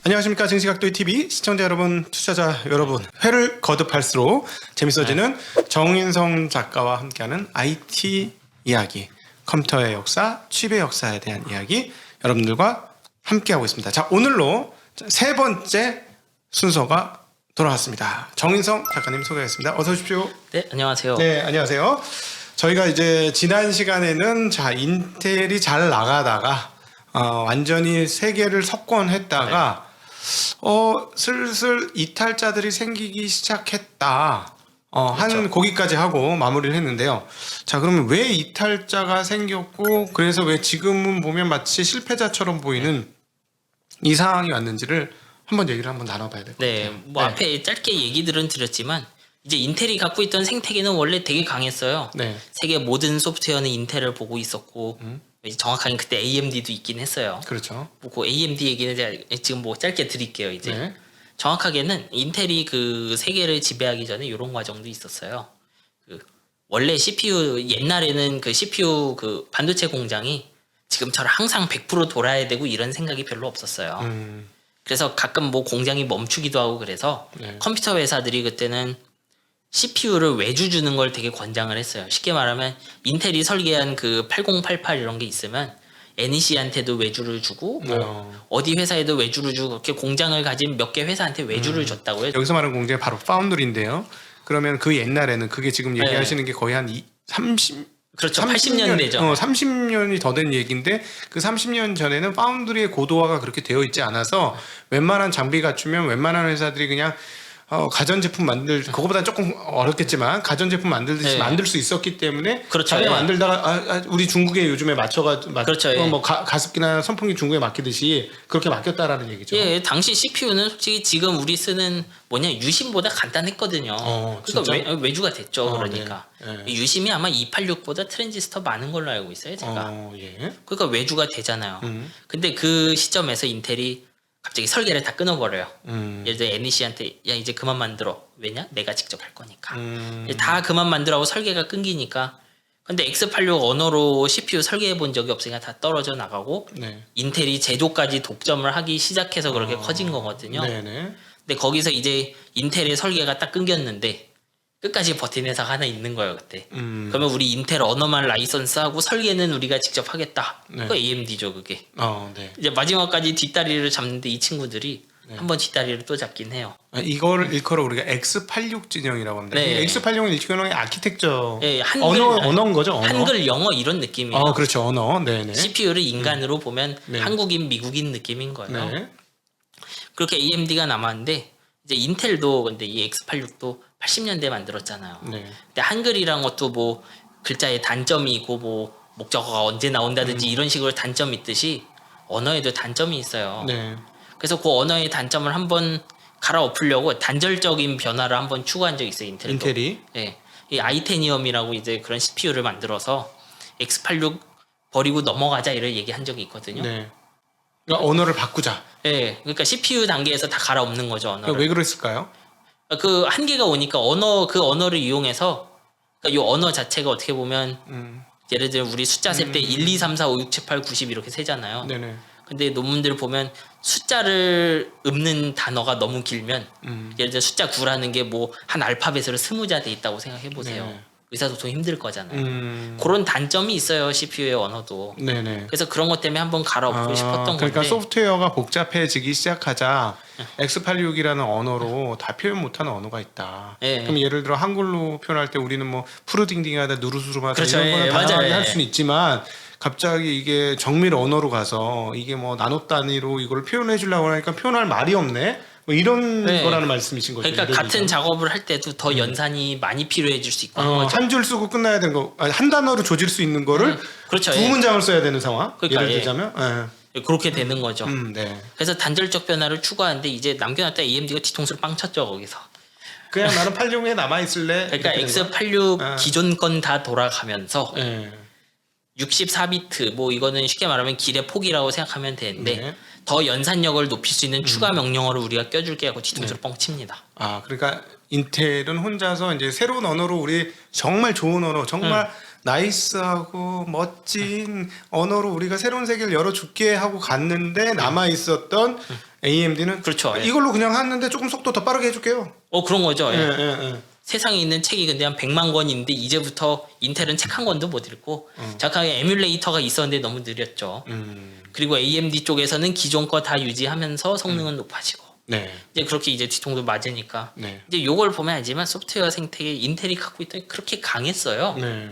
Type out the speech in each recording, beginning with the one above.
안녕하십니까. 증시각도의 TV 시청자 여러분, 투자자 여러분, 회를 거듭할수록 재밌어지는 정인성 작가와 함께하는 IT 이야기, 컴퓨터의 역사, 칩의 역사에 대한 이야기 여러분들과 함께하고 있습니다. 자, 오늘로 세 번째 순서가 돌아왔습니다. 정인성 작가님 소개하겠습니다. 어서 오십시오. 네, 안녕하세요. 네, 안녕하세요. 저희가 이제 지난 시간에는 인텔이 잘 나가다가 완전히 세계를 석권했다가 슬슬 이탈자들이 생기기 시작했다. 한 거기까지 하고 마무리를 했는데요. 자, 그러면 왜 이탈자가 생겼고, 그래서 왜 지금은 보면 마치 실패자처럼 보이는 이 상황이 왔는지를 한번 얘기를 한번 나눠봐야 될 것 같아요. 네, 뭐 앞에 짧게 얘기들은 드렸지만 이제 인텔이 갖고 있던 생태계는 원래 되게 강했어요. 네. 세계 모든 소프트웨어는 인텔을 보고 있었고 정확하게 그때 AMD도 있긴 했어요. 그렇죠. 그 AMD 얘기는 제가 지금 뭐 짧게 드릴게요. 이제 네. 정확하게는 인텔이 그 세계를 지배하기 전에 이런 과정도 있었어요. 그 원래 CPU 옛날에는 그 CPU 그 반도체 공장이 지금처럼 항상 100% 돌아야 되고 이런 생각이 별로 없었어요. 그래서 가끔 뭐 공장이 멈추기도 하고 그래서 네. 컴퓨터 회사들이 그때는 CPU를 외주 주는 걸 되게 권장을 했어요. 쉽게 말하면 인텔이 설계한 그 8088 이런 게 있으면 NEC한테도 외주를 주고 뭐 어디 회사에도 외주를 주고 그렇게 공장을 가진 몇 개 회사한테 외주를 줬다고요. 여기서 말하는 공장이 바로 파운드리인데요. 그러면 그 옛날에는 그게 지금 얘기하시는 게 거의 한 30, 그렇죠. 80년 되죠. 30년이 더 된 얘기인데 그 30년 전에는 파운드리의 고도화가 그렇게 되어 있지 않아서 웬만한 장비 갖추면 웬만한 회사들이 그냥 가전제품 그거보다 조금 어렵겠지만 가전제품 만들듯이 네. 만들 수 있었기 때문에 그렇죠. 자기가 예. 만들다가 우리 중국에 요즘에 그렇죠. 예. 뭐 가습기나 선풍기 중국에 맡기듯이 그렇게 맡겼다라는 얘기죠. 예, 당시 CPU는 솔직히 지금 우리 쓰는 유심보다 간단했거든요. 진짜? 그러니까 외주가 됐죠. 그러니까 네. 유심이 아마 286보다 트랜지스터 많은 걸로 알고 있어요, 제가. 예. 그러니까 외주가 되잖아요. 근데 그 시점에서 인텔이 갑자기 설계를 다 끊어버려요. 예를 들어 NEC한테 야 이제 그만 만들어. 왜냐? 내가 직접 할 거니까. 다 그만 만들라고 설계가 끊기니까. 근데 x86 언어로 CPU 설계해 본 적이 없으니까 다 떨어져 나가고 네. 인텔이 제조까지 독점을 하기 시작해서 그렇게 커진 거거든요. 네네. 근데 거기서 이제 인텔의 설계가 딱 끊겼는데 끝까지 버틴 회사가 하나 있는 거예요 그때. 그러면 우리 인텔 언어만 라이선스하고 설계는 우리가 직접 하겠다. 네. 그 AMD죠 그게. 네. 이제 마지막까지 뒷다리를 잡는데 이 친구들이 한번 뒷다리를 또 잡긴 해요. 이거를 일컬어 우리가 X86 진영이라고 합니다. 네. 이 X86은 일종의 아키텍처 예, 한글, 언어인 거죠. 언어. 한글 영어 이런 느낌이에요. 그렇죠. 언어. 네네. CPU를 인간으로 보면 네. 한국인 미국인 느낌인 거예요. 네. 그렇게 AMD가 남았는데 이제 인텔도 근데 이 X86도 80년대 만들었잖아요. 네. 근데 한글이란 것도 뭐 글자에 단점이 있고 뭐 목적어가 언제 나온다든지 이런 식으로 단점이 있듯이 언어에도 단점이 있어요. 네. 그래서 그 언어의 단점을 한번 갈아엎으려고 단절적인 변화를 한번 추구한 적이 있어요. 인텔이. 예. 이 아이테니엄이라고 이제 그런 CPU를 만들어서 X86 버리고 넘어가자 이런 얘기한 적이 있거든요. 네. 그러니까 언어를 바꾸자. 예. 그러니까 CPU 단계에서 다 갈아엎는 거죠, 언어를. 그러니까 왜 그랬을까요? 그 한계가 오니까 그 언어를 이용해서 그러니까 이 언어 자체가 어떻게 보면 예를 들어 우리 숫자 셀 때 1, 2, 3, 4, 5, 6, 7, 8, 90 이렇게 세잖아요. 네네. 근데 논문들을 보면 숫자를 읊는 단어가 너무 길면 예를 들어 숫자 9라는 게 뭐 한 알파벳으로 20자 돼 있다고 생각해 보세요. 네. 의사소통 힘들 거잖아요. 그런 단점이 있어요, CPU의 언어도. 네네. 그래서 그런 것 때문에 한번 갈아엎고 싶었던 그러니까 건데. 소프트웨어가 복잡해지기 시작하자 X86이라는 언어로 다 표현 못하는 언어가 있다. 예. 그럼 예를 들어 한글로 표현할 때 우리는 뭐 푸르딩딩하다 누르스름하다 그렇죠. 이런 거는 예, 다양하게 맞아요. 할 수는 있지만 갑자기 이게 정밀 언어로 가서 이게 뭐 나노 단위로 이걸 표현해 주려고 하니까 표현할 말이 없네. 뭐 이런 네. 거라는 말씀이신 거죠. 그러니까 예를 같은 들자면. 작업을 할 때도 더 연산이 많이 필요해질 수 있고 하는 거죠. 한 줄 쓰고 끝나야 되는 거, 한 단어로 조질 수 있는 거를 그렇죠. 두 예. 문장을 써야 되는 상황. 그러니까, 예를 예. 들자면, 그렇게 되는 거죠. 네. 그래서 단절적 변화를 추구하는데 이제 남겨놨다 AMD가 뒤통수를 빵 쳤죠 거기서. 그냥 나는 86에 남아 있을래. 그러니까 이렇게 되는 거야? X86 기존 건 다 돌아가면서 예. 64비트 뭐 이거는 쉽게 말하면 길의 폭이라고 생각하면 되는데 네. 더 연산력을 높일 수 있는 추가 명령어를 우리가 껴줄게 하고 뒤통수를 뻥 칩니다. 그러니까 인텔은 혼자서 이제 새로운 언어로 우리 정말 좋은 언어, 정말 나이스하고 멋진 언어로 우리가 새로운 세계를 열어줄게 하고 갔는데 남아 있었던 AMD는 그렇죠. 예. 이걸로 그냥 하는데 조금 속도 더 빠르게 해줄게요. 그런 거죠. 예. 예. 세상에 있는 책이 근데 한 100만 권인데 이제부터 인텔은 책 한 권도 못 읽고 정확하게 에뮬레이터가 있었는데 너무 느렸죠. 그리고 AMD 쪽에서는 기존 거 다 유지하면서 성능은 높아지고 네. 이제 그렇게 이제 뒤통수 맞으니까 네. 이제 요걸 보면 알지만 소프트웨어 생태계 인텔이 갖고 있던 게 그렇게 강했어요. 네.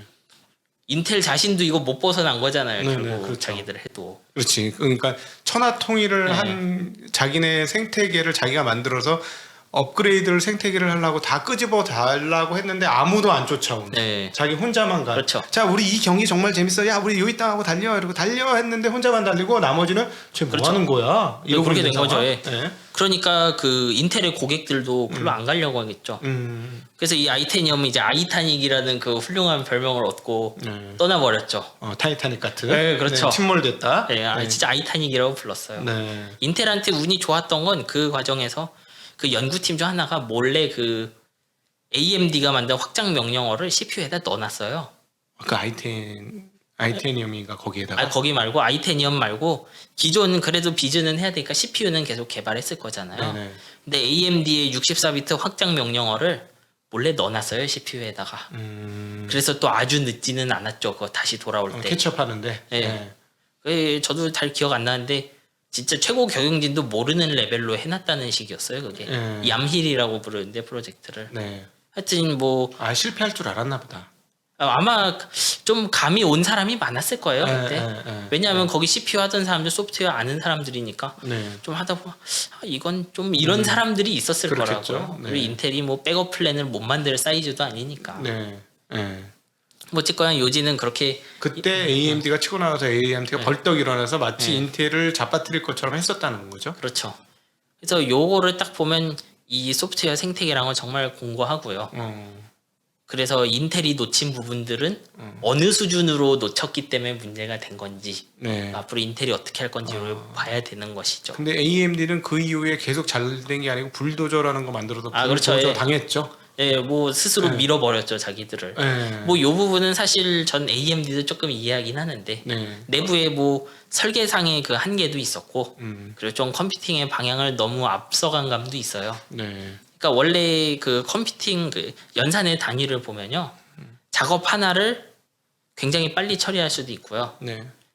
인텔 자신도 이거 못 벗어난 거잖아요. 네, 결국 네, 그렇죠. 자기들 해도. 그렇지. 그러니까 천하통일을 네. 한 자기네 생태계를 자기가 만들어서 업그레이드를 생태계를 하려고 다 끄집어 달라고 했는데 아무도 안 쫓아오는. 네. 자기 혼자만 가. 그렇죠. 자, 우리 이 경기 정말 재밌어. 야, 우리 요이 땅하고 달려. 이러고 달려 했는데 혼자만 달리고 나머지는 쟤 뭐 그렇죠. 하는 거야? 네, 그렇게 된 거죠. 예. 예. 그러니까 그 인텔의 고객들도 별로 안 가려고 하겠죠. 그래서 이 아이테니엄은 이제 아이타닉이라는 그 훌륭한 별명을 얻고 떠나버렸죠. 타이타닉 같은. 네, 그렇죠. 침몰됐다. 네, 진짜 아이타닉이라고 불렀어요. 네. 인텔한테 운이 좋았던 건 그 과정에서 그 연구팀 중 하나가 몰래 그 AMD가 만든 확장 명령어를 CPU에다 넣어놨어요. 그 아이테니엄인가 거기에다가. 거기 말고 아이테니엄 말고 기존은 그래도 비즈는 해야 되니까 CPU는 계속 개발했을 거잖아요. 네네. 근데 AMD의 64비트 확장 명령어를 몰래 넣어놨어요 CPU에다가. 그래서 또 아주 늦지는 않았죠. 그거 다시 돌아올 때. 캐치업하는데. 네. 저도 잘 기억 안 나는데 진짜 최고 경영진도 모르는 레벨로 해놨다는 식이었어요. 그게 얌힐이라고 부르는데 프로젝트를. 네. 하여튼 뭐 실패할 줄 알았나 보다. 아마 좀 감이 온 사람이 많았을 거예요 그때. 왜냐하면 거기 CPU 하던 사람들 소프트웨어 아는 사람들이니까 좀 하다 보면 이건 좀 이런 사람들이 있었을 그렇겠죠. 거라고요. 그리고 인텔이 뭐 백업 플랜을 못 만들 사이즈도 아니니까. 네. 뭐 어쨌거나 요지는 그렇게 그때 AMD가 치고 나와서 AMD가 벌떡 일어나서 마치 인텔을 잡아뜨릴 것처럼 했었다는 거죠. 그렇죠. 그래서 요거를 딱 보면 이 소프트웨어 생태계랑은 정말 공고하고요. 그래서 인텔이 놓친 부분들은 어느 수준으로 놓쳤기 때문에 문제가 된 건지 앞으로 인텔이 어떻게 할 건지를 봐야 되는 것이죠. 근데 AMD는 그 이후에 계속 잘 된 게 아니고 불도저라는 거 만들어서 그렇죠. 불도저 당했죠. 뭐 스스로 밀어버렸죠 자기들을. 뭐 요 부분은 사실 전 AMD도 조금 이해하긴 하는데 내부에 뭐 설계상의 그 한계도 있었고 그리고 좀 컴퓨팅의 방향을 너무 앞서간 감도 있어요. 그러니까 원래 그 컴퓨팅 그 연산의 단위를 보면요. 작업 하나를 굉장히 빨리 처리할 수도 있고요.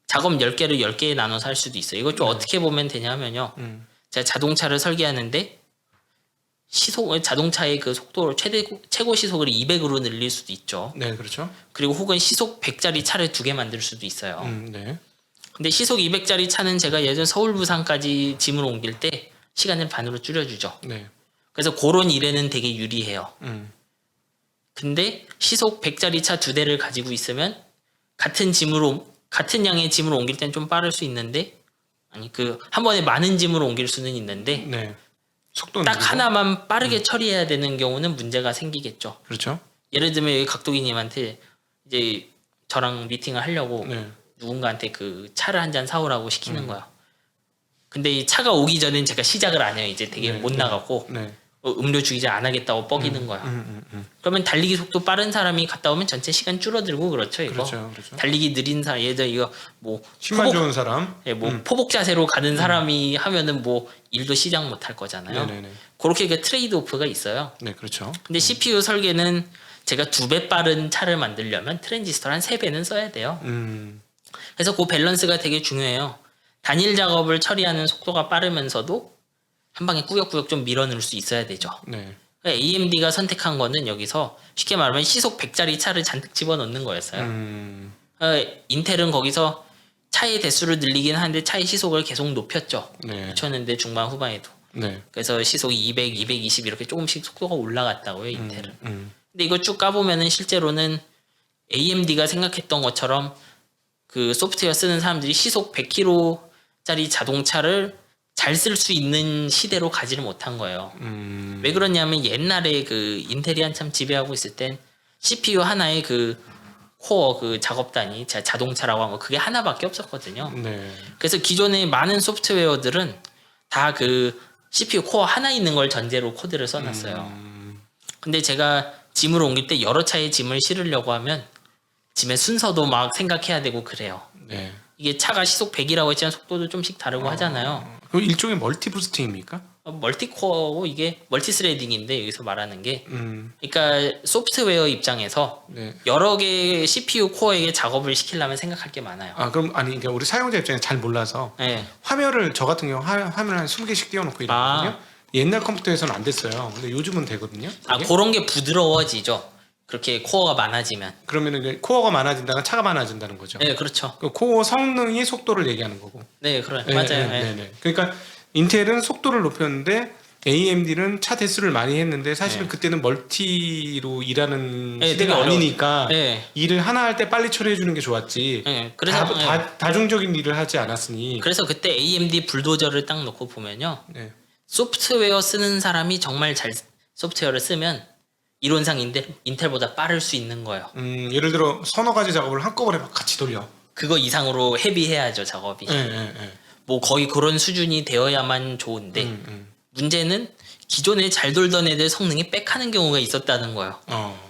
작업 10개를 10개에 나눠서 할 수도 있어요. 이걸 좀 어떻게 보면 되냐면요. 제가 자동차를 설계하는데 자동차의 그 속도를 최고 시속을 200으로 늘릴 수도 있죠. 네, 그렇죠. 그리고 혹은 시속 100짜리 차를 2개 만들 수도 있어요. 네. 근데 시속 200짜리 차는 제가 예전 서울 부산까지 짐을 옮길 때 시간을 반으로 줄여주죠. 그래서 그런 일에는 되게 유리해요. 근데 시속 100짜리 차 2대를 가지고 있으면 같은 양의 짐을 옮길 땐 좀 빠를 수 있는데 한 번에 많은 짐을 옮길 수는 있는데 속도 딱 하나만 빠르게 처리해야 되는 경우는 문제가 생기겠죠. 그렇죠. 예를 들면 여기 각도기님한테 이제 저랑 미팅을 하려고 누군가한테 그 차를 한 잔 사오라고 시키는 거야. 근데 이 차가 오기 전엔 제가 시작을 안 해요. 이제 되게 못 나가고 음료 주기 전 안 하겠다고 뻐기는 거야. 그러면 달리기 속도 빠른 사람이 갔다 오면 전체 시간 줄어들고 그렇죠. 이거 그렇죠. 달리기 느린 사람 예를 들어 이거 뭐 힘만 좋은 사람, 포복 자세로 가는 사람이 하면은 뭐 일도 시작 못 할 거잖아요. 그렇게 그 트레이드 오프가 있어요. 네, 그렇죠. 근데 CPU 설계는 제가 2배 빠른 차를 만들려면 트랜지스터를 한 3배는 써야 돼요. 그래서 그 밸런스가 되게 중요해요. 단일 작업을 처리하는 속도가 빠르면서도 한 방에 꾸역꾸역 좀 밀어넣을 수 있어야 되죠. AMD가 선택한 거는 여기서 쉽게 말하면 시속 100짜리 차를 잔뜩 집어넣는 거였어요. 인텔은 거기서 차의 대수를 늘리긴 하는데 차의 시속을 계속 높였죠. 붙였는데 중반 후반에도. 그래서 시속이 200, 220 이렇게 조금씩 속도가 올라갔다고요, 인텔은. 근데 이거 쭉 까보면은 실제로는 AMD가 생각했던 것처럼 그 소프트웨어 쓰는 사람들이 시속 100km짜리 자동차를 잘 쓸 수 있는 시대로 가지를 못한 거예요. 왜 그러냐면 옛날에 그 인텔이 한참 지배하고 있을 땐 CPU 하나의 그 코어 그 작업 단위 자동차라고 한 거 그게 하나밖에 없었거든요. 그래서 기존의 많은 소프트웨어들은 다 그 CPU 코어 하나 있는 걸 전제로 코드를 써놨어요. 근데 제가 짐을 옮길 때 여러 차의 짐을 실으려고 하면 짐의 순서도 막 생각해야 되고 그래요. 이게 차가 시속 100이라고 했지만 속도도 좀씩 다르고 하잖아요. 그럼 일종의 멀티 부스팅입니까? 멀티코어고 이게 멀티스레딩인데 여기서 말하는 게 음, 그러니까 소프트웨어 입장에서 네. 여러 개의 CPU 코어에게 작업을 시키려면 생각할 게 많아요. 아 그럼 아니 그러니까 우리 사용자 입장에 잘 몰라서 네. 화면을 저 같은 경우 화면을 한 20개씩 띄워놓고 이러거든요. 옛날 컴퓨터에서는 안 됐어요. 근데 요즘은 되거든요. 아 그게? 그런 게 부드러워지죠. 그렇게 코어가 많아지면. 그러면 이제 코어가 많아진다는 차가 많아진다는 거죠. 네, 그렇죠. 그 코어 성능이 속도를 얘기하는 거고. 네, 그래 네, 맞아요. 네, 네. 네, 네. 그러니까 인텔은 속도를 높였는데 AMD는 차 대수를 많이 했는데 사실은 그때는 멀티로 일하는 네, 시대가 되게 아니니까 네. 일을 하나 할 때 빨리 처리해 주는 게 좋았지. 네, 그래서 다중적인 일을 하지 않았으니. 그래서 그때 AMD 불도저를 딱 놓고 보면요. 네. 소프트웨어 쓰는 사람이 정말 잘 소프트웨어를 쓰면 이론상 인텔보다 빠를 수 있는 거예요. 예를 들어 서너 가지 작업을 한꺼번에 막 같이 돌려. 그거 이상으로 헤비해야죠, 작업이. 네, 네, 네. 뭐 거의 그런 수준이 되어야만 좋은데 음. 문제는 기존에 잘 돌던 애들 성능이 빽하는 경우가 있었다는 거예요.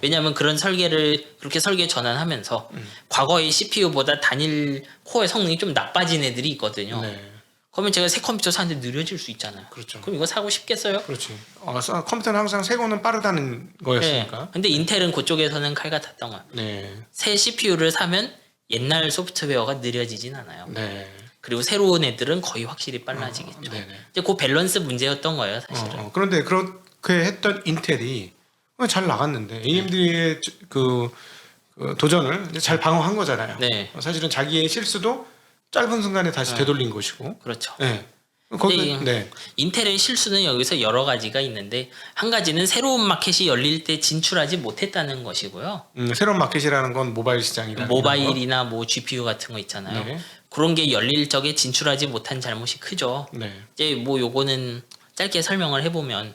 왜냐하면 그런 설계를 그렇게 설계 전환하면서 과거의 CPU보다 단일 코어의 성능이 좀 나빠진 애들이 있거든요. 네. 그러면 제가 새 컴퓨터 사는데 느려질 수 있잖아요. 그렇죠. 그럼 이거 사고 싶겠어요? 그렇지. 컴퓨터는 항상 새 거는 빠르다는 네. 거였으니까. 근데 인텔은 그쪽에서는 칼 같았던 거예요. 네. 새 CPU를 사면 옛날 소프트웨어가 느려지진 않아요. 네. 그리고 새로운 애들은 거의 확실히 빨라지겠죠. 네네. 이제 그 밸런스 문제였던 거예요, 사실은. 그런데 그렇게 했던 인텔이 잘 나갔는데 AMD의 그 도전을 이제 잘 방어한 거잖아요. 네. 사실은 자기의 실수도 짧은 순간에 다시 되돌린 것이고. 그렇죠. 네. 거기 근데 네. 인텔의 실수는 여기서 여러 가지가 있는데 한 가지는 새로운 마켓이 열릴 때 진출하지 못했다는 것이고요. 새로운 마켓이라는 건 모바일 시장이라는 모바일이나 뭐 GPU 같은 거 있잖아요. 네. 그런 게 열릴 적에 진출하지 못한 잘못이 크죠. 네. 이제 뭐 요거는 짧게 설명을 해보면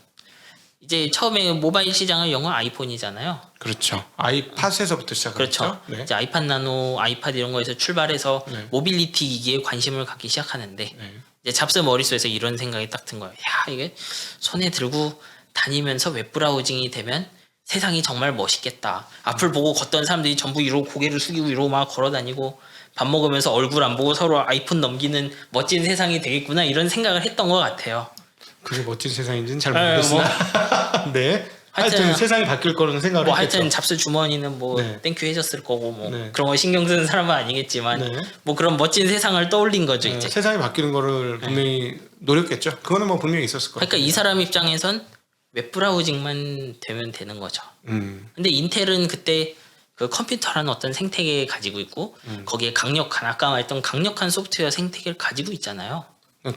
이제 처음에 모바일 시장을 연 건 아이폰이잖아요. 그렇죠. 아이팟에서부터 시작했죠. 그렇죠. 네. 이제 아이팟 나노, 아이팟 이런 거에서 출발해서 네. 모빌리티 기기에 관심을 갖기 시작하는데 네. 이제 잡스 머릿속에서 이런 생각이 딱 든 거예요. 야, 이게 손에 들고 다니면서 웹브라우징이 되면 세상이 정말 멋있겠다. 앞을 보고 걷던 사람들이 전부 이러고 고개를 숙이고 이러고 막 걸어 다니고 밥 먹으면서 얼굴 안 보고 서로 아이폰 넘기는 멋진 세상이 되겠구나 이런 생각을 했던 것 같아요. 그게 멋진 세상인지는 잘 네, 모르겠으나 네. 하여튼 세상이 바뀔 거라는 생각을 뭐 했겠죠. 하여튼 잡스 주머니는 뭐 네. 땡큐 해줬을 거고 뭐 네. 그런 거 신경 쓰는 사람은 아니겠지만 네. 뭐 그런 멋진 세상을 떠올린 거죠 네, 이제. 세상이 바뀌는 거를 분명히 노렸겠죠. 그거는 뭐 분명히 있었을 거예요. 그러니까 이 사람 입장에선 웹브라우징만 되면 되는 거죠. 근데 인텔은 그때 그 컴퓨터라는 어떤 생태계를 가지고 있고 거기에 강력한 아까 말했던 강력한 소프트웨어 생태계를 가지고 있잖아요.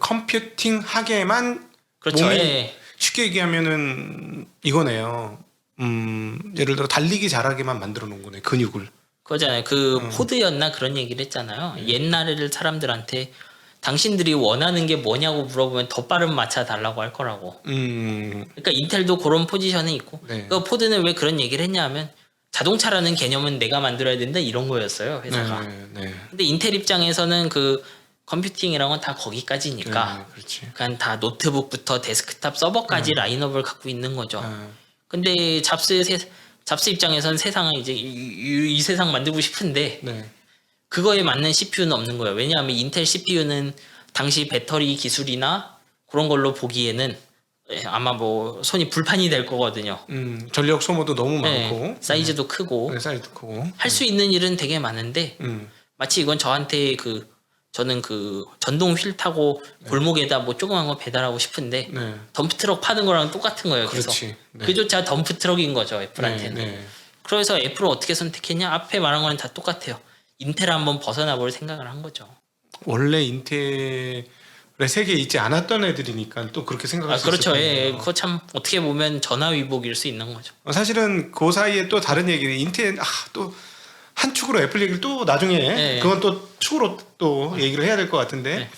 컴퓨팅 하게만 그렇죠. 몸이 예. 쉽게 얘기하면은 이거네요. 예를 들어 달리기 잘하게만 만들어 놓은 거네. 근육을. 그거잖아요. 그 포드였나 그런 얘기를 했잖아요. 옛날에 사람들한테 당신들이 원하는 게 뭐냐고 물어보면 더 빠른 마차 달라고 할 거라고. 그러니까 인텔도 그런 포지션에 있고 네. 그 포드는 왜 그런 얘기를 했냐면 자동차라는 개념은 내가 만들어야 된다 이런 거였어요 회사가. 네. 근데 인텔 입장에서는 그 컴퓨팅이란 건 다 거기까지니까 네, 그렇지. 그러니까 다 노트북부터 데스크탑 서버까지 라인업을 갖고 있는 거죠. 네. 근데 잡스 입장에서는 세상을 이제 이 세상 만들고 싶은데 네. 그거에 맞는 CPU는 없는 거예요. 왜냐하면 인텔 CPU는 당시 배터리 기술이나 그런 걸로 보기에는 아마 뭐 손이 불판이 될 거거든요. 전력 소모도 너무 네, 많고 사이즈도 크고 네, 사이즈도 크고 할 수 있는 일은 되게 많은데 마치 이건 저한테 저는 그 전동 휠 타고 골목에다 뭐 조그만 거 배달하고 싶은데 네. 덤프트럭 파는 거랑 똑같은 거예요. 그래서 그렇지. 네. 그조차 덤프트럭인 거죠 애플한테는. 네. 그래서 애플은 어떻게 선택했냐? 앞에 말한 거는 다 똑같아요. 인텔 한번 벗어나 볼 생각을 한 거죠. 원래 인텔의 세계에 있지 않았던 애들이니까 또 그렇게 생각할 수 그렇죠. 있을 예, 거예요. 그거 참 어떻게 보면 전화위복일 수 있는 거죠. 사실은 그 사이에 또 다른 얘기를 인텔 또 한 축으로 애플 얘기를 또 나중에 네. 그건 또 축으로 또 얘기를 해야 될 것 같은데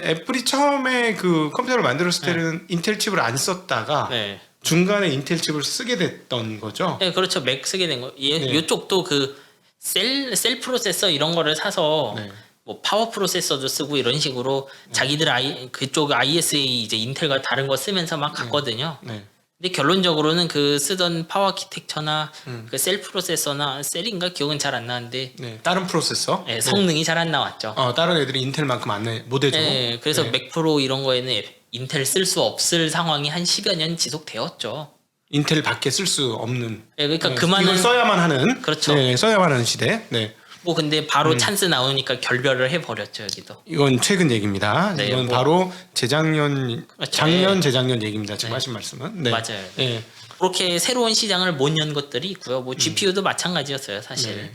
애플이 처음에 그 컴퓨터를 만들었을 때는 인텔 칩을 안 썼다가 네. 중간에 인텔 칩을 쓰게 됐던 거죠. 네, 그렇죠. 맥 쓰게 된 거. 네. 이쪽도 그 셀 프로세서 이런 거를 사서 네. 뭐 파워 프로세서도 쓰고 이런 식으로 자기들 그쪽 ISA 이제 인텔과 다른 거 쓰면서 막 갔거든요. 네. 근데 결론적으로는 그 쓰던 파워 아키텍처나 그 셀 프로세서나 셀인가 기억은 잘 안 나는데 네, 다른 프로세서. 네, 성능이 잘 안 나왔죠. 다른 애들이 인텔만큼 못 해줘. 네, 그래서 네. 맥 프로 이런 거에는 인텔 쓸 수 없을 상황이 한 10여 년 지속되었죠. 인텔 밖에 쓸 수 없는. 네, 그러니까 네, 그만은 이걸 써야만 하는. 그렇죠. 네, 써야만 하는 시대. 네. 뭐 근데 바로 찬스 나오니까 결별을 해버렸죠 여기도. 이건 최근 얘기입니다. 네, 이건 뭐- 바로 재작년, 그렇죠. 작년, 네. 재작년 얘기입니다. 지금 하신 말씀은. 네. 맞아요. 네. 그렇게 새로운 시장을 못 연 것들이 있고요. 뭐 GPU도 마찬가지였어요 사실. 네.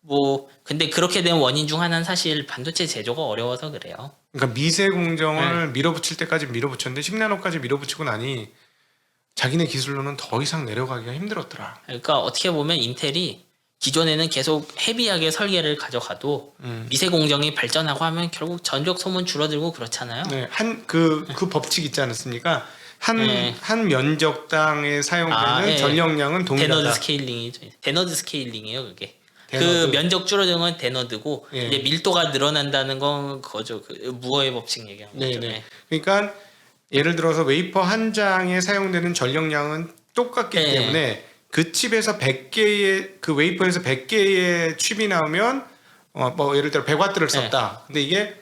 뭐 근데 그렇게 된 원인 중 하나는 사실 반도체 제조가 어려워서 그래요. 그러니까 미세 공정을 네. 밀어붙일 때까지 밀어붙였는데 10나노까지 밀어붙이고 나니 자기네 기술로는 더 이상 내려가기가 힘들었더라. 그러니까 어떻게 보면 인텔이 기존에는 계속 헤비하게 설계를 가져가도 미세 공정이 발전하고 하면 결국 전력 소모 줄어들고 그렇잖아요. 네, 그 법칙 있지 않습니까? 네. 한 면적당에 사용되는 네. 전력량은 데너드 동일하다. 스케일링이죠. 데너드 스케일링이에요 그게. 데너드. 그 면적 줄어드는 건 데너드고 예. 이제 밀도가 늘어난다는 건 그거죠. 그 무어의 법칙 얘기하는 거죠. 네네. 그러니까 예를 들어서 웨이퍼 한 장에 사용되는 전력량은 똑같기 네. 때문에 그 칩에서 100개의 그 웨이퍼에서 100개의 칩이 나오면 뭐 예를 들어 100와트를 썼다. 근데 이게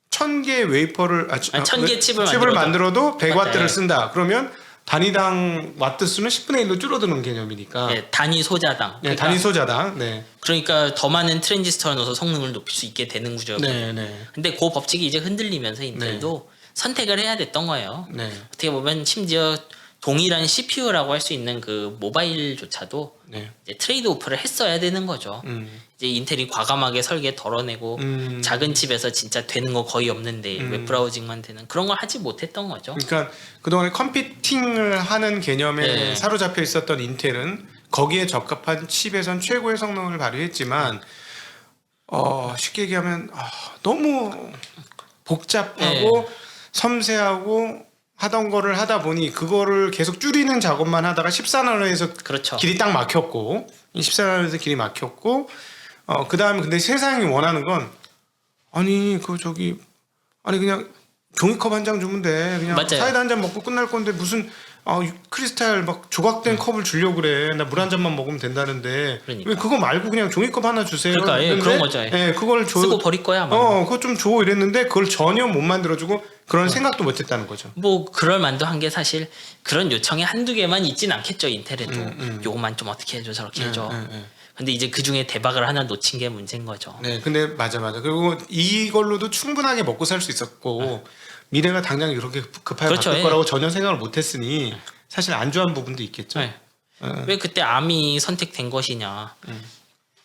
1000개의 웨이퍼를 1000개 칩을 만들어도 100와트를 맞아요. 쓴다. 그러면 단위당 와트 수는 10분의 1로 줄어드는 개념이니까. 네, 단위 소자당. 네, 그러니까, 단위 소자당. 네. 그러니까 더 많은 트랜지스터를 넣어서 성능을 높일 수 있게 되는 구조예요. 네, 네. 근데 그 법칙이 이제 흔들리면서 인텔도 선택을 해야 됐던 거예요. 네. 어떻게 보면 심지어 동일한 CPU라고 할 수 있는 그 모바일조차도 네. 이제 트레이드 오프를 했어야 되는 거죠. 이제 인텔이 과감하게 설계 덜어내고 작은 칩에서 진짜 되는 거 거의 없는데 웹브라우징만 되는 그런 걸 하지 못했던 거죠. 그러니까 그동안에 컴퓨팅을 하는 개념에 네. 사로잡혀 있었던 인텔은 거기에 적합한 칩에선 최고의 성능을 발휘했지만 쉽게 얘기하면 너무 복잡하고 네. 섬세하고 하던 거를 하다 보니 그거를 계속 줄이는 작업만 하다가 14나노에서 그렇죠. 길이 딱 막혔고 14나노에서 길이 막혔고 그 다음에 근데 세상이 원하는 건 아니 그냥 종이컵 한 장 주면 돼 그냥 맞아요. 사이다 한 잔 먹고 끝날 건데 무슨 크리스탈 막 조각된 컵을 주려고 그래 나 물 한 잔만 먹으면 된다는데 그러니까. 왜 그거 말고 그냥 종이컵 하나 주세요. 그러니까, 예, 이랬는데, 그런 거죠. 예, 그걸 쓰고 버릴 거야 아마. 그거 좀 줘 이랬는데 그걸 전혀 못 만들어주고 그런 생각도 못했다는 거죠. 뭐 그럴 만도 한 게 사실 그런 요청이 한두 개만 있진 않겠죠 인텔에도. 요거만 좀 어떻게 해줘 저렇게 해줘. 근데 이제 그 중에 대박을 하나 놓친 게 문제인 거죠. 네, 근데 맞아. 그리고 이걸로도 충분하게 먹고 살 수 있었고 미래가 당장 이렇게 급하게 그렇죠, 바뀔 예. 거라고 전혀 생각을 못했으니 사실 안주한 부분도 있겠죠. 네. 왜 그때 암이 선택된 것이냐.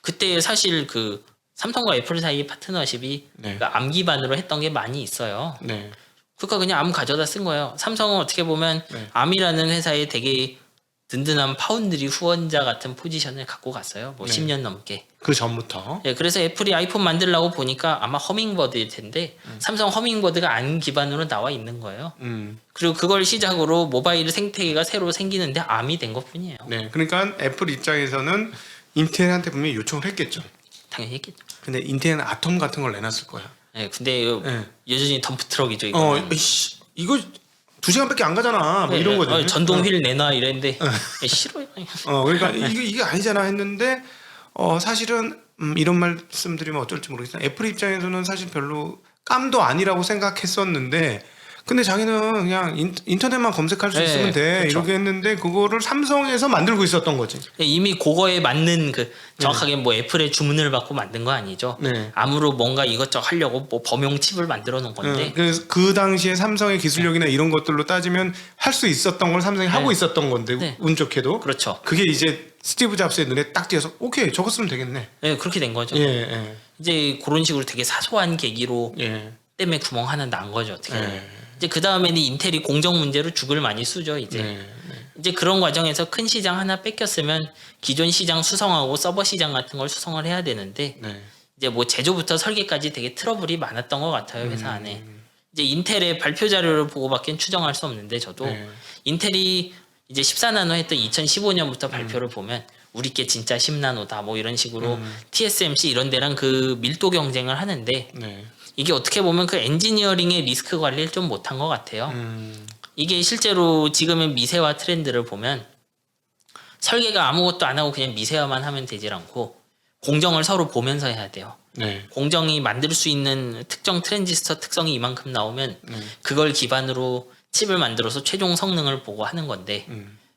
그때 사실 그 삼성과 애플 사이 파트너십이 네. 그 암 기반으로 했던 게 많이 있어요. 네, 그러니까 그냥 암 가져다 쓴 거예요. 삼성은 어떻게 보면 네. 암이라는 회사에 되게 든든한 파운드리 후원자 같은 포지션을 갖고 갔어요. 뭐 네. 10년 넘게. 그 전부터. 예, 그래서 애플이 아이폰 만들려고 보니까 아마 허밍버드일 텐데 삼성 허밍버드가 암 기반으로 나와 있는 거예요. 그리고 그걸 시작으로 모바일 생태계가 새로 생기는데 암이 된 것뿐이에요. 네, 그러니까 애플 입장에서는 인텔한테 분명히 요청을 했겠죠. 당연히 했겠죠. 근데 인텔은 아톰 같은 걸 내놨을 거야. 예, 근데 네. 여전히 덤프 트럭이죠 이거. 이거 2시간밖에 안 가잖아. 뭐 이런 거죠. 전동 휠 내놔 이랬는데 싫어요. 그러니까 이게 아니잖아 했는데 사실은 이런 말씀드리면 어쩔지 모르겠어요. 애플 입장에서는 사실 별로 깜도 아니라고 생각했었는데 근데 자기는 그냥 인터넷만 검색할 수 네, 있으면 돼 그렇죠. 이렇게 했는데 그거를 삼성에서 만들고 있었던 거지. 이미 그거에 맞는 그 정확하게 뭐 애플의 주문을 받고 만든 거 아니죠. 네. 암으로 뭔가 이것저것 하려고 뭐 범용 칩을 만들어 놓은 건데. 그래서 그 당시에 삼성의 기술력이나 이런 것들로 따지면 할 수 있었던 걸 삼성이 하고 있었던 건데 네. 운 좋게도 그렇죠. 그게 이제 스티브 잡스의 눈에 딱 띄어서 오케이 저거 쓰면 되겠네. 네, 그렇게 된 거죠. 예. 이제 그런 식으로 되게 사소한 계기로 예. 때문에 구멍 하나 난 거죠. 어떻게 보면. 예. 이제 그 다음에는 인텔이 공정 문제로 죽을 많이 쓰죠. 이제. 네. 이제 그런 과정에서 큰 시장 하나 뺏겼으면 기존 시장 수성하고 서버 시장 같은 걸 수성을 해야 되는데 네. 이제 뭐 제조부터 설계까지 되게 트러블이 많았던 것 같아요 회사 안에. 이제 인텔의 발표 자료를 보고밖엔 추정할 수 없는데 저도 네. 인텔이 이제 14나노 했던 2015년부터 발표를 보면 우리 게 진짜 10나노다 뭐 이런 식으로 TSMC 이런 데랑 그 밀도 경쟁을 하는데 네. 이게 어떻게 보면 그 엔지니어링의 리스크 관리를 좀 못한 것 같아요. 이게 실제로 지금의 미세화 트렌드를 보면 설계가 아무것도 안 하고 그냥 미세화만 하면 되질 않고 공정을 서로 보면서 해야 돼요. 네. 공정이 만들 수 있는 특정 트랜지스터 특성이 이만큼 나오면 그걸 기반으로 칩을 만들어서 최종 성능을 보고 하는 건데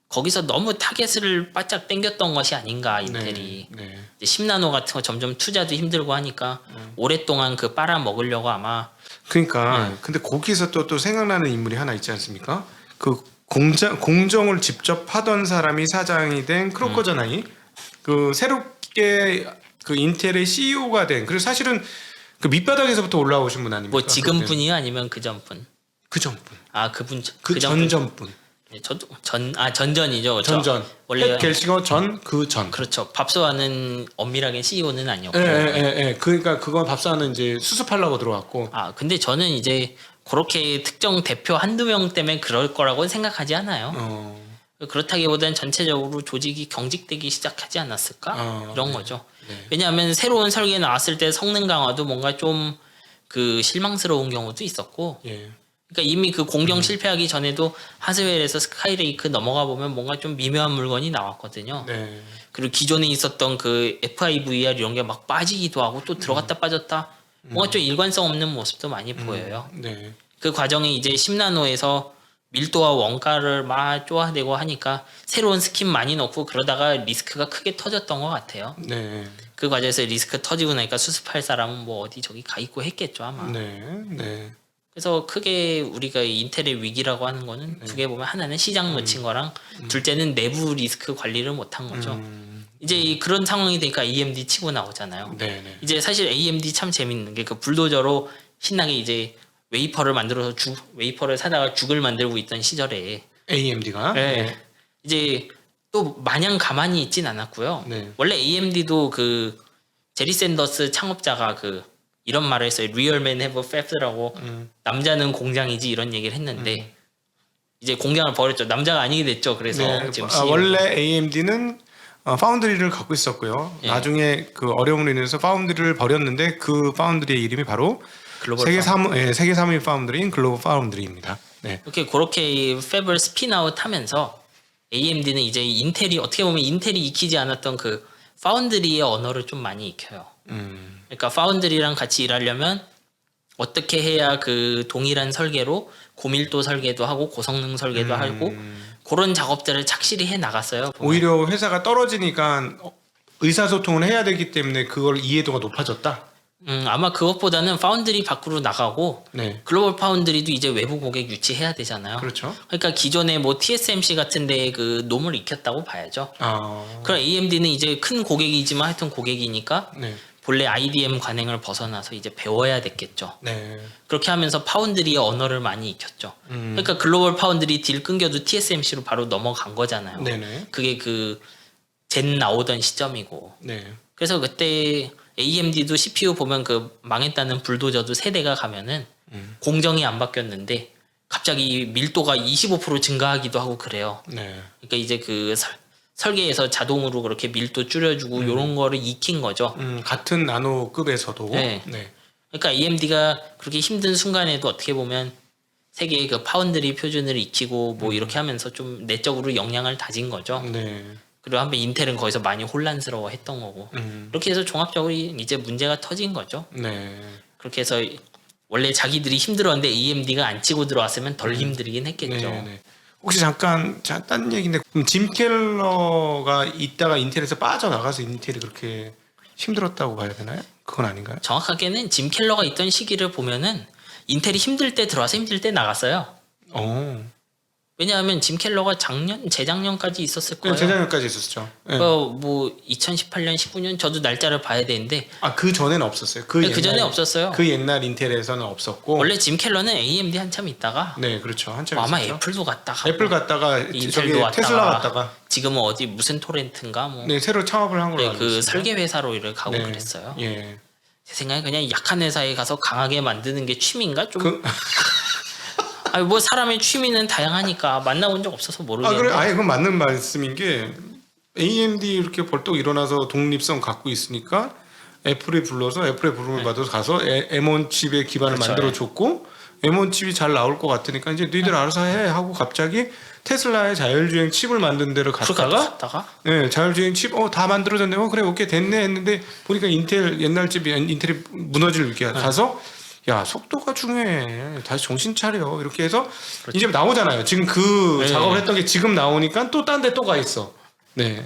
거기서 너무 타겟을 바짝 당겼던 것이 아닌가 인텔이. 네. 이제 10나노 같은 거 점점 투자도 힘들고 하니까 오랫동안 그 빨아먹으려고 아마 그러니까 근데 거기서 또 생각나는 인물이 하나 있지 않습니까? 그 공정을 직접 하던 사람이 사장이 된 크로커저나이 그 새롭게 그 인텔의 CEO가 된 그리고 사실은 그 밑바닥에서부터 올라오신 분 아닙니까? 뭐 지금 분이요 아니면 그 전분? 그 전분. 아 그분 그 전전분. 네, 저도 전전이죠. 전전. 원래 갤싱어 전 그 전. 그렇죠. 밥소하는 엄밀하게 CEO는 아니었고. 예. 그러니까 그건 밥사는 이제 수습하려고 들어왔고. 아 근데 저는 이제 그렇게 특정 대표 한두 명 때문에 그럴 거라고는 생각하지 않아요. 그렇다기보다는 전체적으로 조직이 경직되기 시작하지 않았을까 이런 거죠. 네. 왜냐하면 새로운 설계 나왔을 때 성능 강화도 뭔가 좀 그 실망스러운 경우도 있었고. 예. 그러니까 이미 그 공정 실패하기 전에도 하스웰에서 스카이레이크 넘어가 보면 뭔가 좀 미묘한 물건이 나왔거든요. 네. 그리고 기존에 있었던 그 FIVR 이런 게 막 빠지기도 하고 또 들어갔다 빠졌다 뭔가 좀 일관성 없는 모습도 많이 보여요. 네. 그 과정에 이제 10나노에서 밀도와 원가를 막 쪼아대고 하니까 새로운 스킨 많이 넣고 그러다가 리스크가 크게 터졌던 것 같아요. 네. 그 과정에서 리스크 터지고 나니까 수습할 사람은 뭐 어디 저기 가 있고 했겠죠 아마. 네. 그래서 크게 우리가 인텔의 위기라고 하는 거는 두 개 보면 하나는 시장 놓친 거랑 둘째는 내부 리스크 관리를 못한 거죠. 이제 그런 상황이 되니까 AMD 치고 나오잖아요. 네. 이제 사실 AMD 참 재밌는 게 그 불도저로 신나게 이제 웨이퍼를 만들어서 웨이퍼를 사다가 죽을 만들고 있던 시절에 AMD가 네. 이제 또 마냥 가만히 있진 않았고요. 네. 원래 AMD도 그 제리 샌더스 창업자가 그 이런 말을 했어요. Real men have fabs라고 남자는 공장이지 이런 얘기를 했는데 이제 공장을 버렸죠. 남자가 아니게 됐죠. 그래서 네. 지금 원래 AMD는 파운드리를 갖고 있었고요. 예. 나중에 그 어려움으로 인해서 파운드리를 버렸는데 그 파운드리의 이름이 바로 글로벌 세계 3위 파운드리인 글로벌 파운드리입니다. 네. 이렇게 그렇게 팹을 스피나웃 하면서 AMD는 이제 인텔이 어떻게 보면 인텔이 익히지 않았던 그 파운드리의 언어를 좀 많이 익혀요. 그러니까 파운드리랑 같이 일하려면 어떻게 해야 그 동일한 설계로 고밀도 설계도 하고 고성능 설계도 하고 그런 작업들을 착실히 해 나갔어요. 보면. 오히려 회사가 떨어지니까 의사소통을 해야 되기 때문에 그걸 이해도가 높아졌다. 아마 그것보다는 파운드리 밖으로 나가고 네. 글로벌 파운드리도 이제 외부 고객 유치해야 되잖아요. 그렇죠. 그러니까 기존에 뭐 TSMC 같은 데에 그 놈을 익혔다고 봐야죠. 그럼 AMD는 이제 큰 고객이지만 하여튼 고객이니까 네. 본래 IDM 관행을 벗어나서 이제 배워야 됐겠죠. 네. 그렇게 하면서 파운드리의 언어를 많이 익혔죠. 그러니까 글로벌 파운드리 딜 끊겨도 TSMC로 바로 넘어간 거잖아요. 네네. 그게 그 젠 나오던 시점이고. 네. 그래서 그때 AMD도 CPU 보면 그 망했다는 불도저도 세대가 가면은 공정이 안 바뀌었는데 갑자기 밀도가 25% 증가하기도 하고 그래요. 네. 그러니까 이제 그 설계에서 자동으로 그렇게 밀도 줄여주고 이런 거를 익힌 거죠. 같은 나노급에서도. 네. 네. 그러니까 AMD가 그렇게 힘든 순간에도 어떻게 보면 세계의 그 파운드리 표준을 익히고 뭐 이렇게 하면서 좀 내적으로 역량을 다진 거죠. 네. 그리고 한번 인텔은 거기서 많이 혼란스러워 했던 거고. 이렇게 해서 종합적으로 이제 문제가 터진 거죠. 네. 그렇게 해서 원래 자기들이 힘들었는데 AMD가 안 치고 들어왔으면 덜 힘들긴 했겠죠. 네. 혹시 잠깐 딴 얘기인데 그럼 짐 켈러가 있다가 인텔에서 빠져나가서 인텔이 그렇게 힘들었다고 봐야 되나요? 그건 아닌가요? 정확하게는 짐 켈러가 있던 시기를 보면은 인텔이 힘들 때 들어와서 힘들 때 나갔어요. 왜냐하면 짐 켈러가 재작년까지 있었을 거예요. 재작년까지 있었죠. 네. 뭐 2018년, 19년 저도 날짜를 봐야 되는데 그 전에는 없었어요. 그 전에 없었어요. 그 옛날 인텔에서는 없었고. 원래 짐 켈러는 AMD 한참 있다가 네, 그렇죠. 한참 아마 있었죠. 애플도 갔다가 애플 갔다가 인텔도 저기 왔다가 테슬라 갔다가 지금은 어디 무슨 토렌트인가 뭐 네, 새로 창업을 한 걸로 알고 그 있습니다. 설계 회사로 일을 가고 네. 그랬어요. 예. 제 생각에 그냥 약한 회사에 가서 강하게 만드는 게 취미인가 좀. 아니 뭐 사람의 취미는 다양하니까 만나본 적 없어서 모르겠는데. 그래. 그건 맞는 말씀인 게 AMD 이렇게 벌떡 일어나서 독립성 갖고 있으니까 애플이 불러서 애플의 부름을 받아서 가서 M1 칩의 기반을 그렇죠. 만들어 줬고 M1 칩이 잘 나올 것 같으니까 이제 너희들 알아서 해 하고 갑자기 테슬라의 자율주행 칩을 만든 데로 갔다가 예, 자율주행 칩 다 만들어졌네. 그래 오케이 됐네 했는데 보니까 인텔 옛날 집이 인텔이 무너질 위기야. 가서 야 속도가 중요해. 다시 정신 차려. 이렇게 해서 그렇죠. 이제 나오잖아요. 지금 그 네. 작업을 했던 게 지금 나오니까 또 딴 데 또 가 있어. 네.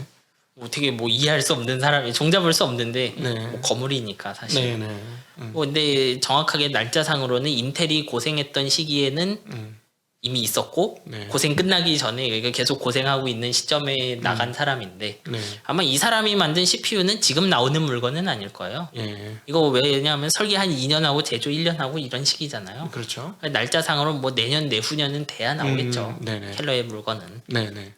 어떻게 뭐 이해할 수 없는 사람이 종잡을 수 없는데 네. 뭐 거물이니까 사실. 네네. 뭐 근데 정확하게 날짜상으로는 인텔이 고생했던 시기에는 이미 있었고 네. 고생 끝나기 전에 계속 고생하고 있는 시점에 나간 사람인데 네. 아마 이 사람이 만든 CPU는 지금 나오는 물건은 아닐 거예요. 예. 이거 왜냐하면 설계 한 2년 하고 제조 1년 하고 이런 식이잖아요. 그렇죠. 날짜상으로 뭐 내년 내후년은 돼야 나오겠죠. 네네. 텔러의 물건은 네네.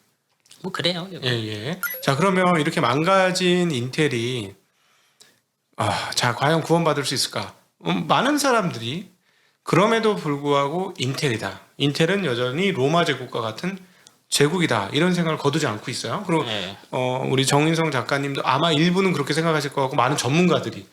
뭐 그래요. 이거. 예. 자 그러면 이렇게 망가진 인텔이 자 과연 구원받을 수 있을까? 많은 사람들이 그럼에도 불구하고 인텔이다. 인텔은 여전히 로마 제국과 같은 제국이다. 이런 생각을 거두지 않고 있어요. 그리고 네. 우리 정인성 작가님도 아마 일부는 그렇게 생각하실 것 같고 많은 전문가들이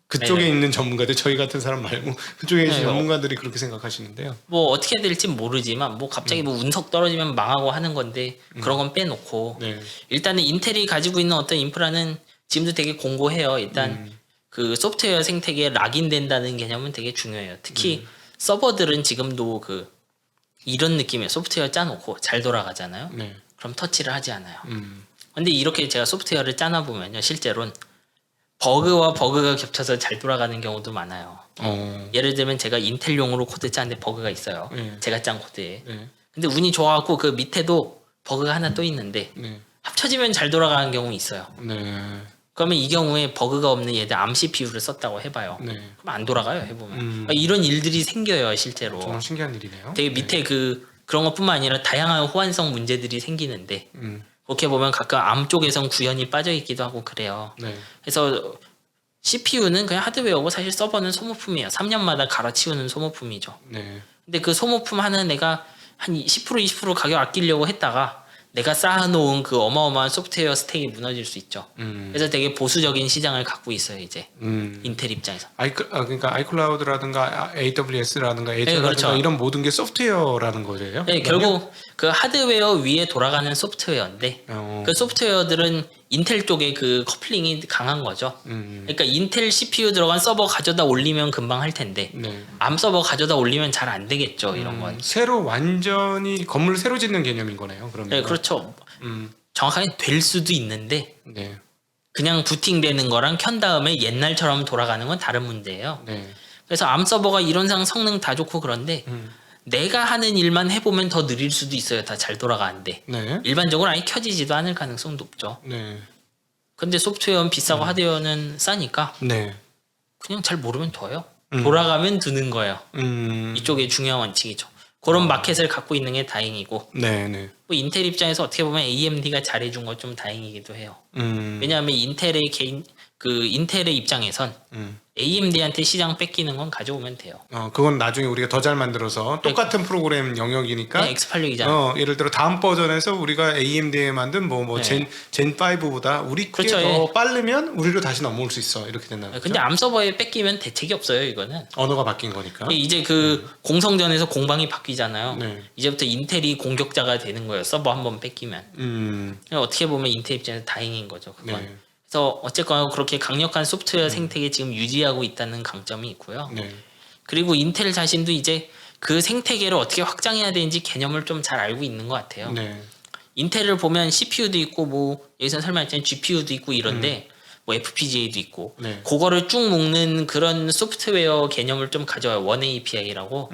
그쪽에 네. 있는 전문가들 저희 같은 사람 말고 그쪽에 있는 네. 전문가들이 그렇게 생각하시는데요. 뭐 어떻게 될지 모르지만 뭐 갑자기 뭐 운석 떨어지면 망하고 하는 건데 그런 건 빼놓고 네. 일단은 인텔이 가지고 있는 어떤 인프라는 지금도 되게 공고해요. 일단 그 소프트웨어 생태계에 락인된다는 개념은 되게 중요해요. 특히 서버들은 지금도 그 이런 느낌이에요. 소프트웨어 짜놓고 잘 돌아가잖아요. 네. 그럼 터치를 하지 않아요. 근데 이렇게 제가 소프트웨어를 짜나 보면요, 실제로는 버그와 버그가 겹쳐서 잘 돌아가는 경우도 많아요. 예를 들면 제가 인텔용으로 코드 짰는데 버그가 있어요. 네. 제가 짠 코드에. 네. 근데 운이 좋아갖고 그 밑에도 버그가 하나 또 있는데 네. 합쳐지면 잘 돌아가는 경우 있어요. 네. 그러면 이 경우에 버그가 없는 얘들 암 CPU를 썼다고 해봐요. 네. 그럼 안 돌아가요, 해보면. 그러니까 이런 일들이 생겨요, 실제로. 정말 신기한 일이네요. 되게 밑에 그런 것뿐만 아니라 다양한 호환성 문제들이 생기는데 그렇게 보면 가끔 암 쪽에선 구현이 빠져 있기도 하고 그래요. 네. 그래서 CPU는 그냥 하드웨어고 사실 서버는 소모품이에요. 3년마다 갈아치우는 소모품이죠. 네. 근데 그 소모품 하나 내가 한 10% 20% 가격 아끼려고 했다가 내가 쌓아놓은 그 어마어마한 소프트웨어 스택이 무너질 수 있죠. 그래서 되게 보수적인 시장을 갖고 있어요, 이제. 인텔 입장에서. 그러니까 아이클라우드라든가 AWS라든가 애저라든가 그렇죠. 이런 모든 게 소프트웨어라는 거예요. 네, 결국 그 하드웨어 위에 돌아가는 소프트웨어인데 그 소프트웨어들은 인텔 쪽에 그 커플링이 강한 거죠. 그러니까 인텔 CPU 들어간 서버 가져다 올리면 금방 할 텐데 네. 암 서버 가져다 올리면 잘 안 되겠죠, 이런 건. 새로 완전히 건물을 새로 짓는 개념인 거네요. 그러면. 네, 그렇죠. 정확하게 될 수도 있는데 네. 그냥 부팅되는 거랑 켠 다음에 옛날처럼 돌아가는 건 다른 문제예요. 네. 그래서 암 서버가 이론상 성능 다 좋고 그런데 내가 하는 일만 해보면 더 느릴 수도 있어요. 다 잘 돌아가는데 네. 일반적으로 아예 켜지지도 않을 가능성 높죠. 네. 근데 소프트웨어는 비싸고 하드웨어는 싸니까 네. 그냥 잘 모르면 둬요. 돌아가면 두는 거예요. 이쪽에 중요한 원칙이죠. 그런 마켓을 갖고 있는 게 다행이고 네. 네. 뭐 인텔 입장에서 어떻게 보면 AMD가 잘해준 건 좀 다행이기도 해요. 왜냐하면 인텔의 입장에선 AMD한테 시장 뺏기는 건 가져오면 돼요. 그건 나중에 우리가 더 잘 만들어서 똑같은 프로그램 영역이니까 네, X86이잖아요. 예를 들어 다음 버전에서 우리가 AMD에 만든 네. 젠 5보다 우리 게 그렇죠, 더 예. 빠르면 우리로 다시 넘어올 수 있어. 이렇게 된다는 거죠. 근데 암 서버에 뺏기면 대책이 없어요, 이거는. 언어가 바뀐 거니까. 이제 그 공성전에서 공방이 바뀌잖아요. 네. 이제부터 인텔이 공격자가 되는 거예요. 서버 한번 뺏기면. 어떻게 보면 인텔 입장에서 다행인 거죠. 그건. 네. 그래서 어쨌거나 그렇게 강력한 소프트웨어 생태계 지금 유지하고 있다는 강점이 있고요. 네. 그리고 인텔 자신도 이제 그 생태계를 어떻게 확장해야 되는지 개념을 좀 잘 알고 있는 것 같아요. 네. 인텔을 보면 CPU도 있고 뭐 여기서 설명했지만 GPU도 있고 이런데 뭐 FPGA도 있고 네. 그거를 쭉 묶는 그런 소프트웨어 개념을 좀 가져와요. 원 API라고.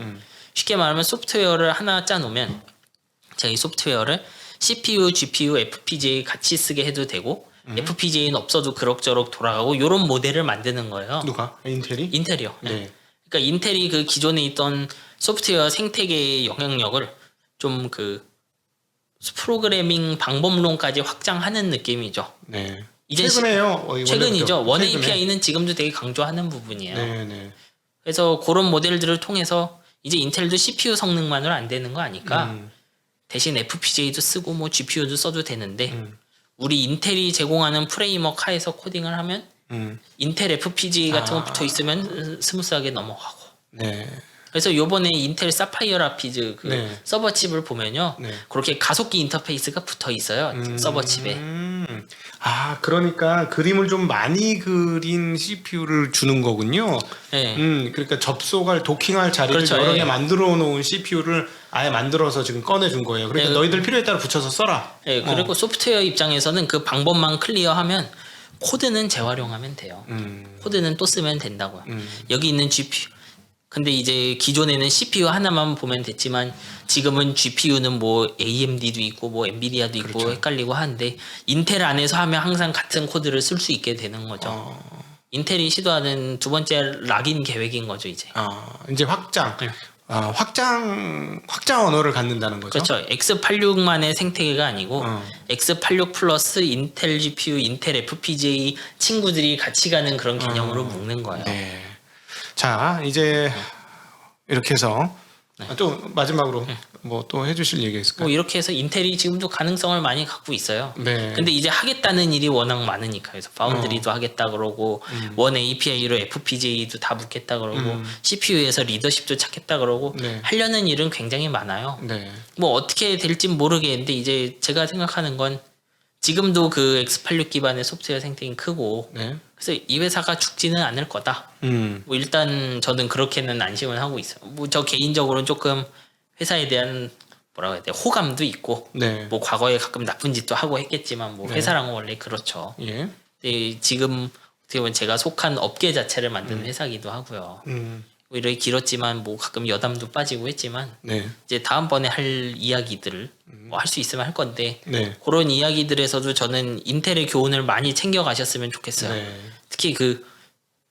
쉽게 말하면 소프트웨어를 하나 짜놓으면 제가 이 소프트웨어를 CPU, GPU, FPGA 같이 쓰게 해도 되고 FPGA는 없어도 그럭저럭 돌아가고 이런 모델을 만드는 거예요. 누가? 인텔이? 인텔이요. 네. 그러니까 인텔이 그 기존에 있던 소프트웨어 생태계의 영향력을 좀 그 프로그래밍 방법론까지 확장하는 느낌이죠. 네. 이제 최근에요. 최근이죠. 원 최근에. API는 지금도 되게 강조하는 부분이에요. 네, 네. 그래서 그런 모델들을 통해서 이제 인텔도 CPU 성능만으로 안 되는 거 아니까 대신 FPGA도 쓰고 뭐 GPU도 써도 되는데 우리 인텔이 제공하는 프레임워크 하에서 코딩을 하면 인텔 FPGA 같은 거 붙어 있으면 스무스하게 넘어가고 네. 그래서 요번에 인텔 사파이어 라피즈 그 네. 서버 칩을 보면요. 네. 그렇게 가속기 인터페이스가 붙어 있어요. 서버 칩에. 아, 그러니까 그림을 좀 많이 그린 CPU를 주는 거군요. 네. 그러니까 접속할 도킹할 자리를 그렇죠. 여러 개 예. 만들어 놓은 CPU를 아예 만들어서 지금 꺼내 준 거예요. 그러니까 네. 너희들 필요에 따라 붙여서 써라. 네, 그리고 소프트웨어 입장에서는 그 방법만 클리어하면 코드는 재활용하면 돼요. 코드는 또 쓰면 된다고요. 여기 있는 GPU. 근데 이제 기존에는 CPU 하나만 보면 됐지만 지금은 GPU는 뭐 AMD도 있고 뭐 엔비디아도 있고 그렇죠. 헷갈리고 하는데 인텔 안에서 하면 항상 같은 코드를 쓸 수 있게 되는 거죠. 인텔이 시도하는 두 번째 락인 계획인 거죠, 이제. 이제 확장. 네. 확장 언어를 갖는다는 거죠. 그렇죠. x86만의 생태계가 아니고 x86 플러스 인텔 GPU, 인텔 FPGA 친구들이 같이 가는 그런 개념으로 묶는 거예요. 네. 자, 이제 이렇게 해서 또 마지막으로 뭐 또 해주실 얘기가 있을까요? 뭐 이렇게 해서 인텔이 지금도 가능성을 많이 갖고 있어요. 네. 근데 이제 하겠다는 일이 워낙 많으니까 그래서 파운드리도 하겠다 그러고 원 API로 FPGA도 다 붙겠다 그러고 CPU에서 리더십도 찾겠다 그러고 네. 하려는 일은 굉장히 많아요. 네. 뭐 어떻게 될진 모르겠는데 이제 제가 생각하는 건 지금도 그 X86 기반의 소프트웨어 생태계는 크고 네. 그래서 이 회사가 죽지는 않을 거다. 뭐 일단 저는 그렇게는 안심을 하고 있어요. 뭐 저 개인적으로는 조금 회사에 대한 뭐라고 해야 돼 호감도 있고 네. 뭐 과거에 가끔 나쁜 짓도 하고 했겠지만 뭐 네. 회사랑은 원래 그렇죠. 예. 근데 지금 어떻게 보면 제가 속한 업계 자체를 만드는 회사기도 하고요. 뭐 이렇게 길었지만 뭐 가끔 여담도 빠지고 했지만 네. 이제 다음번에 할 이야기들을 뭐 할 수 있으면 할 건데 네. 그런 이야기들에서도 저는 인텔의 교훈을 많이 챙겨 가셨으면 좋겠어요. 네. 특히 그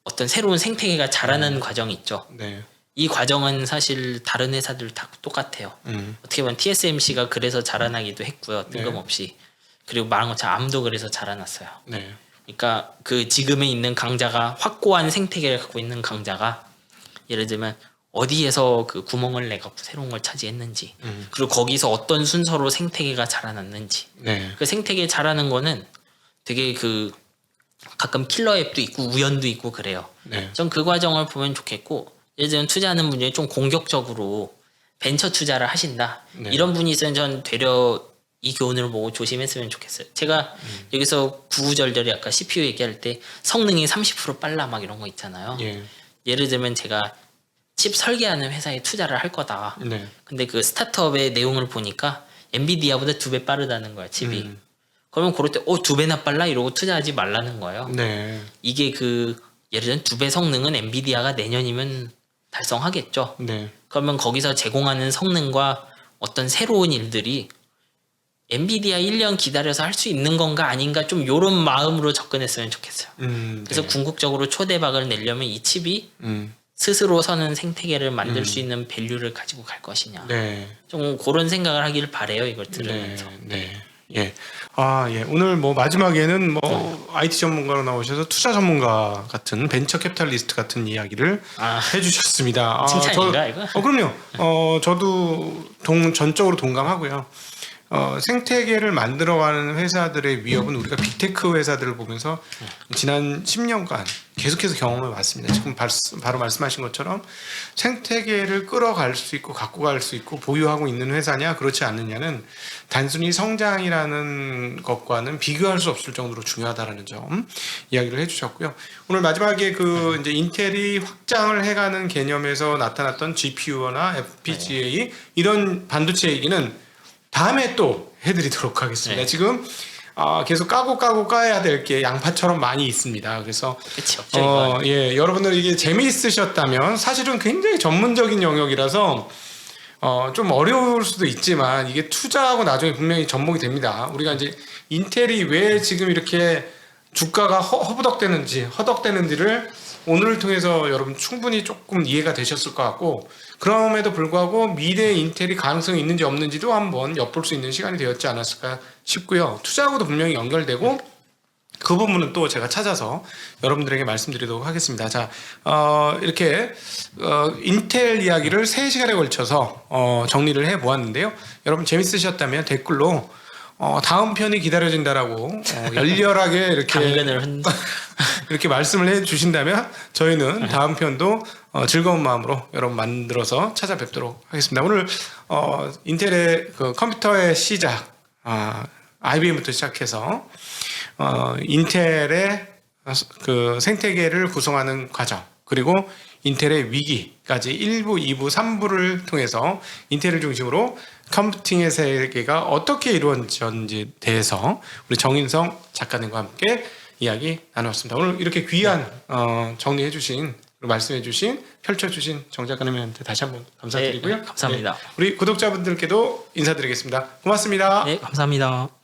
어떤 새로운 생태계가 자라는 과정이 있죠. 네. 이 과정은 사실 다른 회사들 다 똑같아요. 어떻게 보면 TSMC가 그래서 자라나기도 했고요. 뜬금없이. 그리고 말한 것처럼 암도 그래서 자라났어요. 네. 그러니까 그 지금에 있는 강자가 확고한 생태계를 갖고 있는 강자가 예를 들면 어디에서 그 구멍을 내갖고 새로운 걸 차지했는지 그리고 거기서 어떤 순서로 생태계가 자라났는지 네. 그 생태계 자라는 거는 되게 그 가끔 킬러 앱도 있고 우연도 있고 그래요. 네. 전 그 과정을 보면 좋겠고 예를 들면 투자하는 분이 좀 공격적으로 벤처 투자를 하신다. 네. 이런 분이 있으면 전 되려 이 교훈을 보고 조심했으면 좋겠어요. 제가 여기서 구구절절히 아까 CPU 얘기할 때 성능이 30% 빨라 막 이런 거 있잖아요. 예. 예를 들면 제가 칩 설계하는 회사에 투자를 할 거다. 네. 근데 그 스타트업의 내용을 보니까 엔비디아보다 2배 빠르다는 거야 칩이. 그러면 그럴 때 2배나 빨라 이러고 투자하지 말라는 거예요. 네. 이게 그 예를 들면 2배 성능은 엔비디아가 내년이면 달성하겠죠. 네. 그러면 거기서 제공하는 성능과 어떤 새로운 일들이 엔비디아 1년 기다려서 할 수 있는 건가 아닌가 좀 요런 마음으로 접근했으면 좋겠어요. 그래서 네. 궁극적으로 초대박을 내려면 이 칩이 스스로 서는 생태계를 만들 수 있는 밸류를 가지고 갈 것이냐. 네. 좀 그런 생각을 하기를 바래요. 이걸 들으면서. 네. 예. 예. 오늘 뭐 마지막에는 뭐 IT 전문가로 나오셔서 투자 전문가 같은 벤처 캐피탈리스트 같은 이야기를 해주셨습니다. 칭찬인가 이거? 그럼요. 저도 전적으로 동감하고요. 생태계를 만들어가는 회사들의 위협은 우리가 빅테크 회사들을 보면서 지난 10년간 계속해서 경험해 왔습니다. 지금 바로 말씀하신 것처럼 생태계를 끌어갈 수 있고 갖고 갈 수 있고 보유하고 있는 회사냐 그렇지 않느냐는 단순히 성장이라는 것과는 비교할 수 없을 정도로 중요하다라는 점 이야기를 해주셨고요. 오늘 마지막에 그 이제 인텔이 확장을 해가는 개념에서 나타났던 GPU나 FPGA 이런 반도체 얘기는 다음에 또 해드리도록 하겠습니다. 네. 지금 계속 까고 까야 될 게 양파처럼 많이 있습니다. 그래서 그치 없죠 이거. 예, 여러분들 이게 재미있으셨다면 사실은 굉장히 전문적인 영역이라서 좀 어려울 수도 있지만 이게 투자하고 나중에 분명히 접목이 됩니다. 우리가 이제 인텔이 왜 지금 이렇게 주가가 허덕대는지를 오늘을 통해서 여러분 충분히 조금 이해가 되셨을 것 같고 그럼에도 불구하고 미래에 인텔이 가능성이 있는지 없는지도 한번 엿볼 수 있는 시간이 되었지 않았을까 싶고요. 투자하고도 분명히 연결되고 그 부분은 또 제가 찾아서 여러분들에게 말씀드리도록 하겠습니다. 자, 이렇게 인텔 이야기를 3시간에 걸쳐서 정리를 해보았는데요. 여러분 재밌으셨다면 댓글로 다음 편이 기다려진다라고 열렬하게 이렇게 당근을 흔. 이렇게 말씀을 해주신다면 저희는 다음 편도 즐거운 마음으로 여러분 만들어서 찾아뵙도록 하겠습니다. 오늘 인텔의 그 컴퓨터의 시작, IBM부터 시작해서 인텔의 그 생태계를 구성하는 과정, 그리고 인텔의 위기까지 1부, 2부, 3부를 통해서 인텔을 중심으로 컴퓨팅의 세계가 어떻게 이루어졌는지에 대해서 우리 정인성 작가님과 함께 이야기 나누었습니다. 오늘 이렇게 귀한 정리해주신, 말씀해주신, 펼쳐주신 정 작가님한테 다시 한번 감사드리고요. 네, 감사합니다. 네, 우리 구독자분들께도 인사드리겠습니다. 고맙습니다. 네, 감사합니다.